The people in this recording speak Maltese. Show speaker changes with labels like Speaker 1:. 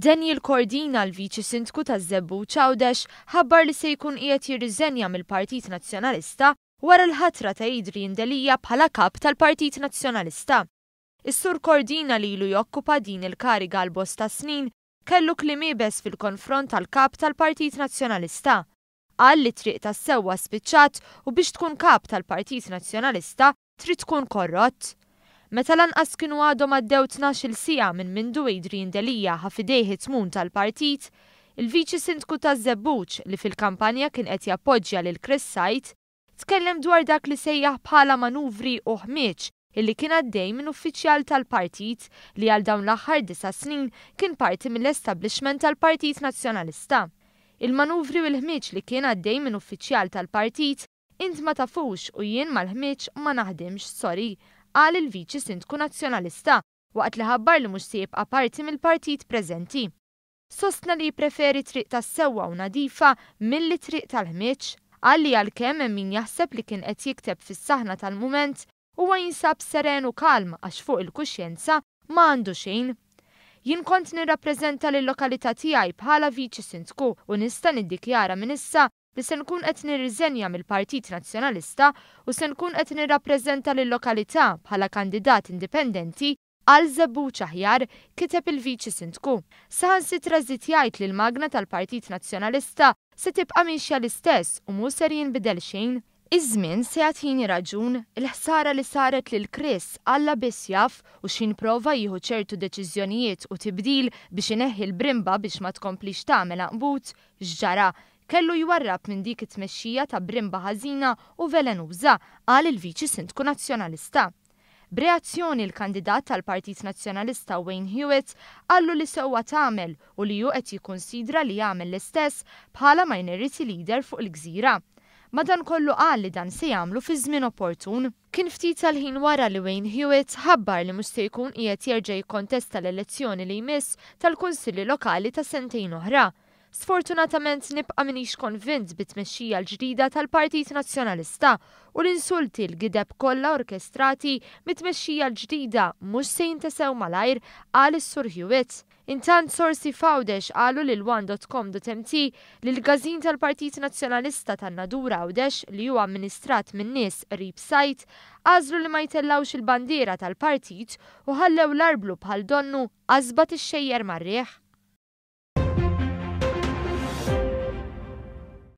Speaker 1: Daniel Cordina, l-Viċi Sindku taż-Żebbuġ Għawdex, ħabbar li se jkun qiegħed jirriżenja mill-Partit Nazzjonalista wara l-ħatra ta' Adrian Delija bħala kap tal-Partit Nazzjonalista. Is-Sur Cordina li ilu jokkupa din il-kariga għal bosta snin kellu kliem ibes fil-konfront tal-kap tal-Partit Nazzjonalista. Qal li triq tas-sewwa spiċċat u biex tkun kap tal-Partit Nazzjonalista trid tkun korrott. Meta lanqas kienu għadhom għaddew 12-il siegħa minn mindu Adrian Delija ħafidejh it-tmum tal-partit, il-Viċi Sindku taż-Żebbuġ li fil-kampanja kien qed jappoġġja lil Chris Sajt tkellem dwar dak li sejjaħ bħala manuvri u ħmieġ illi kien għaddej minn uffiċjal tal-partit li għal dawn l-aħħar 9 snin kien parti mill-establishment tal-Partit Nazzjonalista. Il-manuvri u l-ħmieġ li kien għaddej minn uffiċjal tal-partit int ma tafux u jien mal-ħmieġ ma naħdimx, sorry, qal il-Viċi Sindku Nazzjonalista waqt li ħabbar li mhux se jibqa' parti mill-partit preżenti. Sostna li jippreferi triq tas-sewwa u nadifa milli triq tal-ħmieġ, qal li għalkemm hemm min jaħseb li kien qed jikteb fis-saħna tal-mument huwa jinsab seren u kalm għax fuq il-kuxjenza ma għandu xejn. Jien kont nirrappreżenta lil-lokalità tiegħi bħala Viċi Sindku u nista' niddikjara minn issa li se nkun qed nirriżenja mill-Partit Nazzjonalista u se nkun qed nirrappreżenta lil-lokalità bħala kandidat indipendenti għal Żebbuġ Aħjar, kiteb il-Viċi Sindku. Saħansitra żied jgħid li l-magna tal-Partit Nazzjonalista se tibqa' mixja l-istess u mhux ser jinbidel xejn. Iż-żmien se jagħtini raġun il-ħsara li saret lil Chris Alla biss jaf u x'inprova jieħu ċertu deċiżjonijiet u tibdil biex ineħħi l-Brimba biex ma tkomplix tagħmel anqbut x'ġara. Kellu jwarrab minn dik it-tmexxija ta' Brimba ħażina u velenuża, qal il-Viċi Sindku Nazzjonalista. B'reazzjoni l-kandidat tal-Partit Nazzjonalista Wayne Hewitt qallu li sewwa tagħmel u li hu qed jikkunsidra li jagħmel l-istess bħala minority leader fuq il-Gżira. Madankollu qal li dan se jagħmlu fi żmien opportun. Kien ftit tal-ħin wara li Wayne Hewitt ħabbar li mhux se jkun qiegħed jerġa' jikkontesta l-elezzjoni li jmiss tal-Kunsilli Lokali ta' sentejn oħra. Sfortunatament nibqa' minix konvint bit-tmexxija l-ġdida tal-Partit Nazzjonalista u l-insulti l-gideb kollha orkestrati mit-tmexxija l-ġdida mhux se jintesew malajr qal is-Sur Hewitt. Intant sorsi f'Għawdex qalu lil one.com.mt li l-gażin tal-Partit Nazzjonalista tan-Nadur Għawdex li huwa amministrat minn nies qrib Sajt għażlu li ma jtellawx il-bandiera tal-partit u ħallew l-arblu bħal donnu għażbat ix-xejjer mar-rieħ.